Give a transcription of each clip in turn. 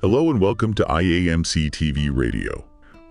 Hello and welcome to IAMC TV Radio.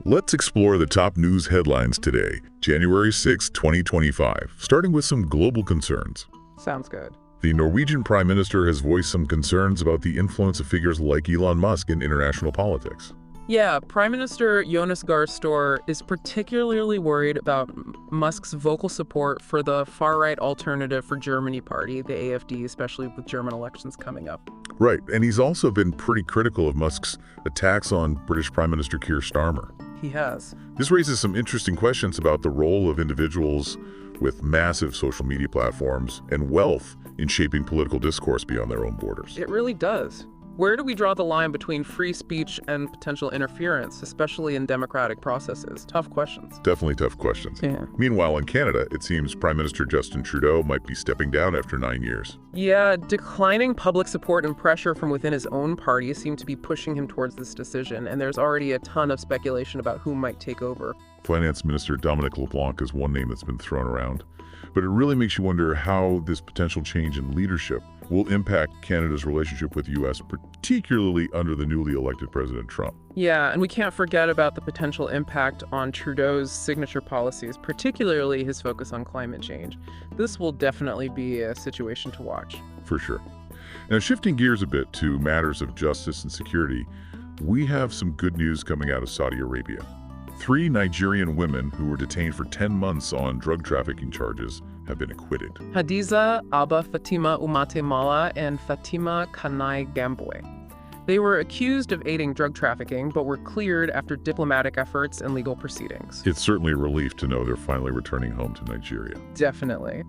Let's explore the top news headlines today, January 6, 2025, starting with some global concerns. Sounds good. The Norwegian Prime Minister has voiced some concerns about the influence of figures like Elon Musk in international politics. Yeah, Prime Minister Jonas Gahr Store is particularly worried about Musk's vocal support for the far-right Alternative for Germany party, the AfD, especially with German elections coming up. Right, and he's also been pretty critical of Musk's attacks on British Prime Minister Keir Starmer. He has. This raises some interesting questions about the role of individuals with massive social media platforms and wealth in shaping political discourse beyond their own borders. It really does. Where do we draw the line between free speech and potential interference, especially in democratic processes? Tough questions. Definitely tough questions. Yeah. Meanwhile, in Canada, it seems Prime Minister Justin Trudeau might be stepping down after 9 years. Yeah, declining public support and pressure from within his own party seem to be pushing him towards this decision, and there's already a ton of speculation about who might take over. Finance Minister Dominic LeBlanc is one name that's been thrown around, but it really makes you wonder how this potential change in leadership will impact Canada's relationship with the U.S., particularly under the newly elected President Trump. Yeah, and we can't forget about the potential impact on Trudeau's signature policies, particularly his focus on climate change. This will definitely be a situation to watch. For sure. Now, shifting gears a bit to matters of justice and security, we have some good news coming out of Saudi Arabia. 3 Nigerian women who were detained for 10 months on drug trafficking charges have been acquitted. Hadiza Abba Fatima Umate Mala and Fatima Kanai Gamboy. They were accused of aiding drug trafficking, but were cleared after diplomatic efforts and legal proceedings. It's certainly a relief to know they're finally returning home to Nigeria. Definitely.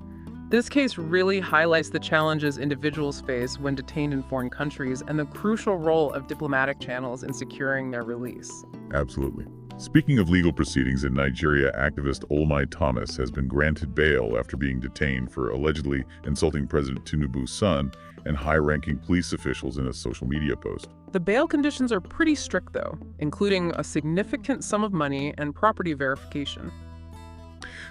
This case really highlights the challenges individuals face when detained in foreign countries and the crucial role of diplomatic channels in securing their release. Absolutely. Speaking of legal proceedings in Nigeria, activist Olumide Thomas has been granted bail after being detained for allegedly insulting President Tinubu's son and high-ranking police officials in a social media post. The bail conditions are pretty strict, though, including a significant sum of money and property verification.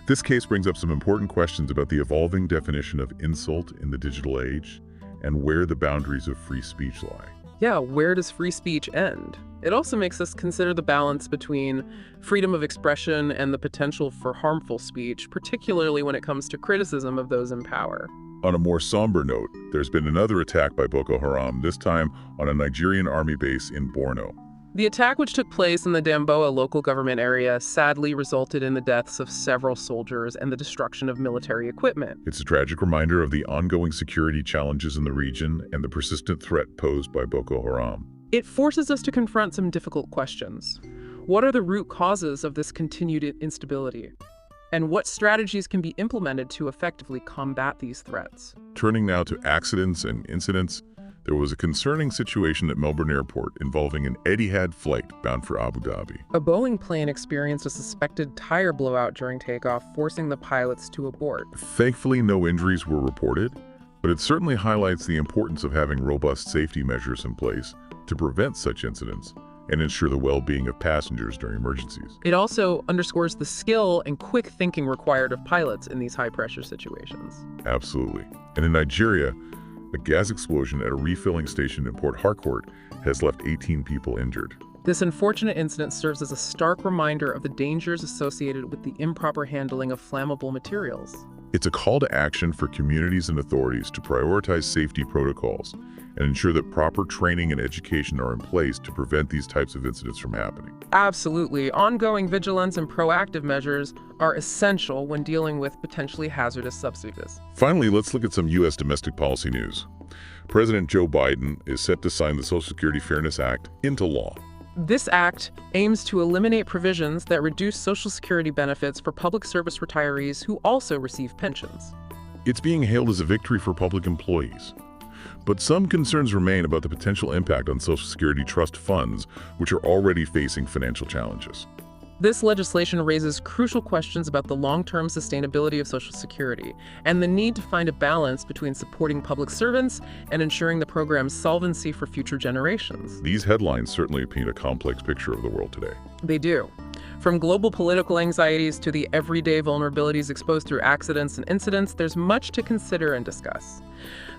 This case brings up some important questions about the evolving definition of insult in the digital age and where the boundaries of free speech lie. Yeah, where does free speech end? It also makes us consider the balance between freedom of expression and the potential for harmful speech, particularly when it comes to criticism of those in power. On a more somber note, there's been another attack by Boko Haram, this time on a Nigerian army base in Borno. The attack, which took place in the Damboa local government area, sadly resulted in the deaths of several soldiers and the destruction of military equipment. It's a tragic reminder of the ongoing security challenges in the region and the persistent threat posed by Boko Haram. It forces us to confront some difficult questions. What are the root causes of this continued instability? And what strategies can be implemented to effectively combat these threats? Turning now to accidents and incidents, there was a concerning situation at Melbourne Airport involving an Etihad flight bound for Abu Dhabi. A Boeing plane experienced a suspected tire blowout during takeoff, forcing the pilots to abort. Thankfully, no injuries were reported, but it certainly highlights the importance of having robust safety measures in place to prevent such incidents and ensure the well-being of passengers during emergencies. It also underscores the skill and quick thinking required of pilots in these high-pressure situations. Absolutely. And in Nigeria, a gas explosion at a refilling station in Port Harcourt has left 18 people injured. This unfortunate incident serves as a stark reminder of the dangers associated with the improper handling of flammable materials. It's a call to action for communities and authorities to prioritize safety protocols and ensure that proper training and education are in place to prevent these types of incidents from happening. Absolutely. Ongoing vigilance and proactive measures are essential when dealing with potentially hazardous substances. Finally, let's look at some U.S. domestic policy news. President Joe Biden is set to sign the Social Security Fairness Act into law. This act aims to eliminate provisions that reduce Social Security benefits for public service retirees who also receive pensions. It's being hailed as a victory for public employees. But some concerns remain about the potential impact on Social Security trust funds, which are already facing financial challenges. This legislation raises crucial questions about the long-term sustainability of Social Security and the need to find a balance between supporting public servants and ensuring the program's solvency for future generations. These headlines certainly paint a complex picture of the world today. They do. From global political anxieties to the everyday vulnerabilities exposed through accidents and incidents, there's much to consider and discuss.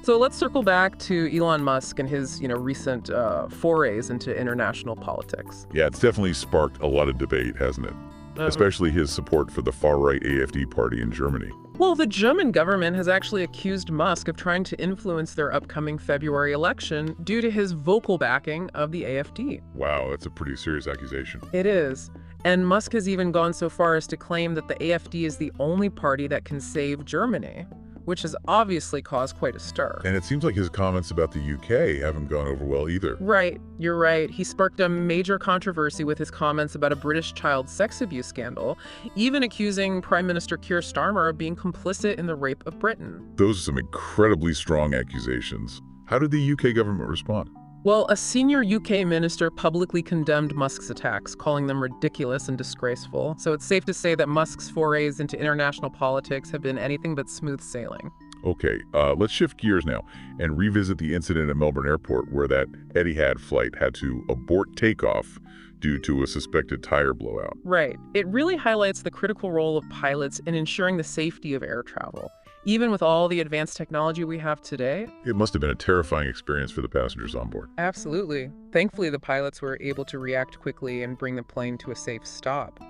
So let's circle back to Elon Musk and his, recent forays into international politics. Yeah, it's definitely sparked a lot of debate, hasn't it? Especially his support for the far-right AfD party in Germany. Well, the German government has actually accused Musk of trying to influence their upcoming February election due to his vocal backing of the AfD. Wow, that's a pretty serious accusation. It is. And Musk has even gone so far as to claim that the AfD is the only party that can save Germany, which has obviously caused quite a stir. And it seems like his comments about the UK haven't gone over well either. Right, you're right. He sparked a major controversy with his comments about a British child sex abuse scandal, even accusing Prime Minister Keir Starmer of being complicit in the rape of Britain. Those are some incredibly strong accusations. How did the UK government respond? Well, a senior UK minister publicly condemned Musk's attacks, calling them ridiculous and disgraceful. So it's safe to say that Musk's forays into international politics have been anything but smooth sailing. Okay, let's shift gears now and revisit the incident at Melbourne Airport where that Etihad flight had to abort takeoff due to a suspected tire blowout. Right. It really highlights the critical role of pilots in ensuring the safety of air travel. Even with all the advanced technology we have today. It must have been a terrifying experience for the passengers on board. Absolutely. Thankfully, the pilots were able to react quickly and bring the plane to a safe stop.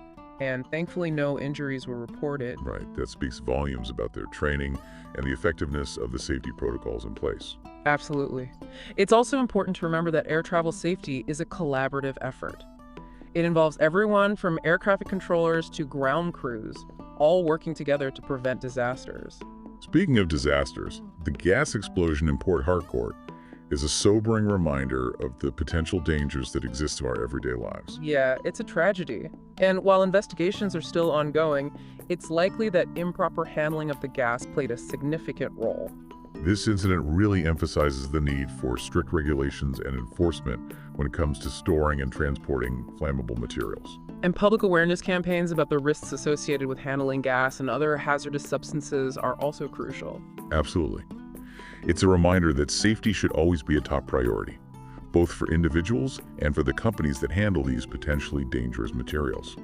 And thankfully, no injuries were reported. Right. That speaks volumes about their training and the effectiveness of the safety protocols in place. Absolutely. It's also important to remember that air travel safety is a collaborative effort. It involves everyone from air traffic controllers to ground crews, all working together to prevent disasters. Speaking of disasters, the gas explosion in Port Harcourt is a sobering reminder of the potential dangers that exist in our everyday lives. Yeah, it's a tragedy. And while investigations are still ongoing, it's likely that improper handling of the gas played a significant role. This incident really emphasizes the need for strict regulations and enforcement when it comes to storing and transporting flammable materials. And public awareness campaigns about the risks associated with handling gas and other hazardous substances are also crucial. Absolutely. It's a reminder that safety should always be a top priority, both for individuals and for the companies that handle these potentially dangerous materials.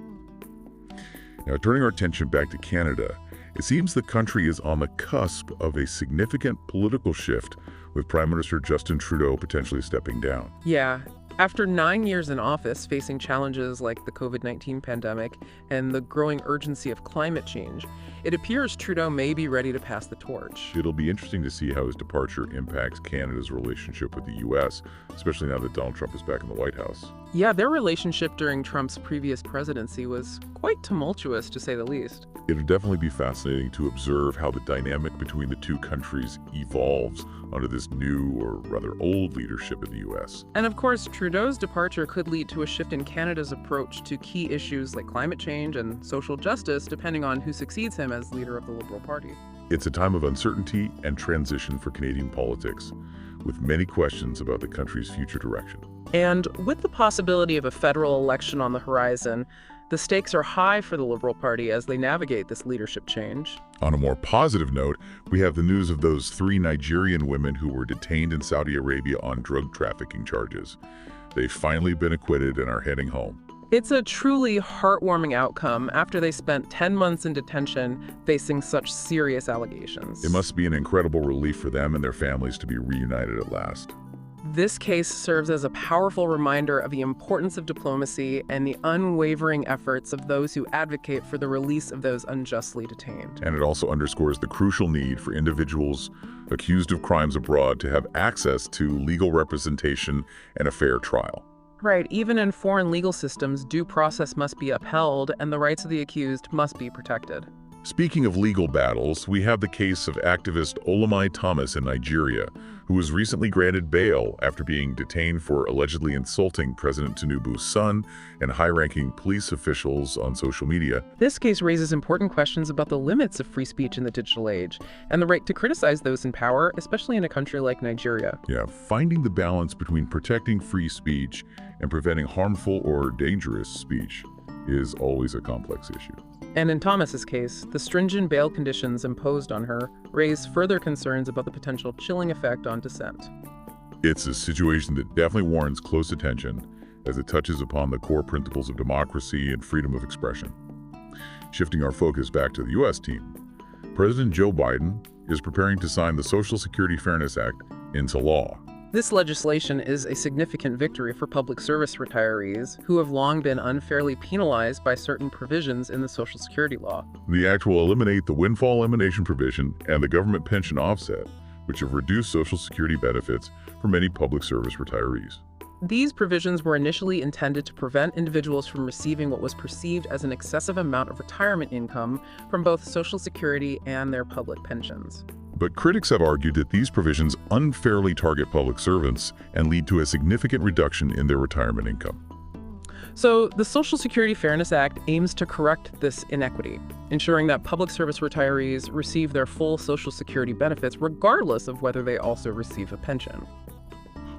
Now, turning our attention back to Canada, it seems the country is on the cusp of a significant political shift, with Prime Minister Justin Trudeau potentially stepping down. Yeah. After 9 years in office, facing challenges like the COVID-19 pandemic and the growing urgency of climate change, it appears Trudeau may be ready to pass the torch. It'll be interesting to see how his departure impacts Canada's relationship with the U.S., especially now that Donald Trump is back in the White House. Yeah, their relationship during Trump's previous presidency was quite tumultuous, to say the least. It'll definitely be fascinating to observe how the dynamic between the two countries evolves under this new, or rather old, leadership in the U.S. And of course, Trudeau's departure could lead to a shift in Canada's approach to key issues like climate change and social justice, depending on who succeeds him as leader of the Liberal Party. It's a time of uncertainty and transition for Canadian politics, with many questions about the country's future direction. And with the possibility of a federal election on the horizon, the stakes are high for the Liberal Party as they navigate this leadership change. On a more positive note, we have the news of those 3 Nigerian women who were detained in Saudi Arabia on drug trafficking charges. They've finally been acquitted and are heading home. It's a truly heartwarming outcome after they spent 10 months in detention facing such serious allegations. It must be an incredible relief for them and their families to be reunited at last. This case serves as a powerful reminder of the importance of diplomacy and the unwavering efforts of those who advocate for the release of those unjustly detained. And it also underscores the crucial need for individuals accused of crimes abroad to have access to legal representation and a fair trial. Right, even in foreign legal systems, due process must be upheld and the rights of the accused must be protected. Speaking of legal battles, we have the case of activist Olumide Thomas in Nigeria, who was recently granted bail after being detained for allegedly insulting President Tinubu's son and high-ranking police officials on social media. This case raises important questions about the limits of free speech in the digital age and the right to criticize those in power, especially in a country like Nigeria. Yeah, finding the balance between protecting free speech and preventing harmful or dangerous speech is always a complex issue. And in Thomas's case, the stringent bail conditions imposed on her raise further concerns about the potential chilling effect on dissent. It's a situation that definitely warrants close attention, as it touches upon the core principles of democracy and freedom of expression. Shifting our focus back to the U.S. team, President Joe Biden is preparing to sign the Social Security Fairness Act into law. This legislation is a significant victory for public service retirees who have long been unfairly penalized by certain provisions in the Social Security law. The act will eliminate the windfall elimination provision and the government pension offset, which have reduced Social Security benefits for many public service retirees. These provisions were initially intended to prevent individuals from receiving what was perceived as an excessive amount of retirement income from both Social Security and their public pensions. But critics have argued that these provisions unfairly target public servants and lead to a significant reduction in their retirement income. So, the Social Security Fairness Act aims to correct this inequity, ensuring that public service retirees receive their full Social Security benefits regardless of whether they also receive a pension.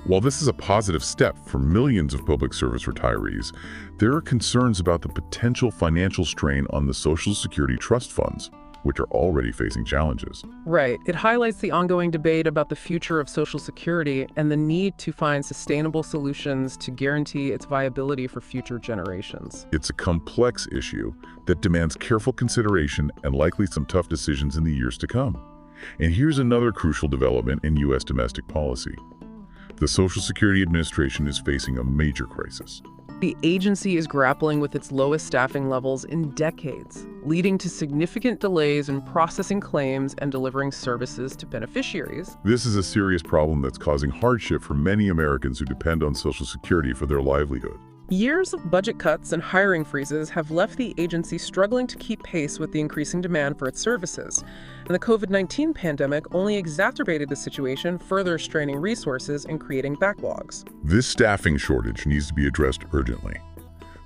While this is a positive step for millions of public service retirees, there are concerns about the potential financial strain on the Social Security trust funds, which are already facing challenges. Right. It highlights the ongoing debate about the future of Social Security and the need to find sustainable solutions to guarantee its viability for future generations. It's a complex issue that demands careful consideration and likely some tough decisions in the years to come. And here's another crucial development in U.S. domestic policy. The Social Security Administration is facing a major crisis. The agency is grappling with its lowest staffing levels in decades, leading to significant delays in processing claims and delivering services to beneficiaries. This is a serious problem that's causing hardship for many Americans who depend on Social Security for their livelihood. Years of budget cuts and hiring freezes have left the agency struggling to keep pace with the increasing demand for its services. And the COVID-19 pandemic only exacerbated the situation, further straining resources and creating backlogs. This staffing shortage needs to be addressed urgently.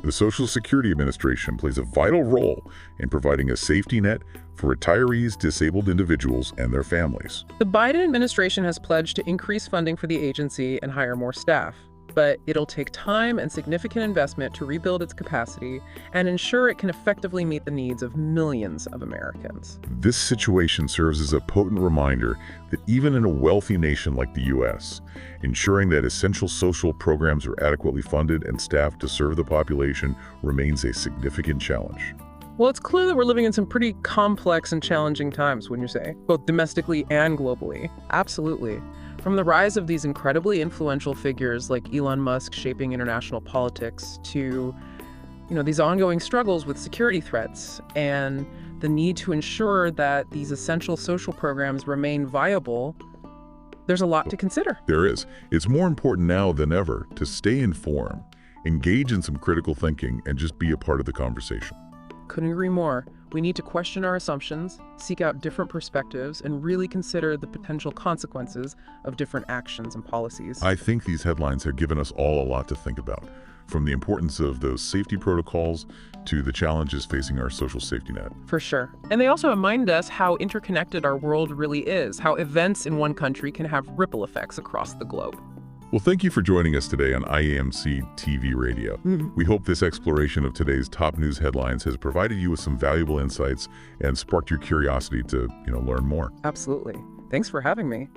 The Social Security Administration plays a vital role in providing a safety net for retirees, disabled individuals, and their families. The Biden administration has pledged to increase funding for the agency and hire more staff. But it'll take time and significant investment to rebuild its capacity and ensure it can effectively meet the needs of millions of Americans. This situation serves as a potent reminder that even in a wealthy nation like the U.S., ensuring that essential social programs are adequately funded and staffed to serve the population remains a significant challenge. Well, it's clear that we're living in some pretty complex and challenging times, wouldn't you say? Both domestically and globally. Absolutely. From the rise of these incredibly influential figures like Elon Musk shaping international politics to, these ongoing struggles with security threats and the need to ensure that these essential social programs remain viable, there's a lot to consider. There is. It's more important now than ever to stay informed, engage in some critical thinking, and just be a part of the conversation. Couldn't agree more. We need to question our assumptions, seek out different perspectives, and really consider the potential consequences of different actions and policies. I think these headlines have given us all a lot to think about, from the importance of those safety protocols to the challenges facing our social safety net. For sure. And they also remind us how interconnected our world really is, how events in one country can have ripple effects across the globe. Well, thank you for joining us today on IAMC TV Radio. We hope this exploration of today's top news headlines has provided you with some valuable insights and sparked your curiosity to, learn more. Absolutely. Thanks for having me.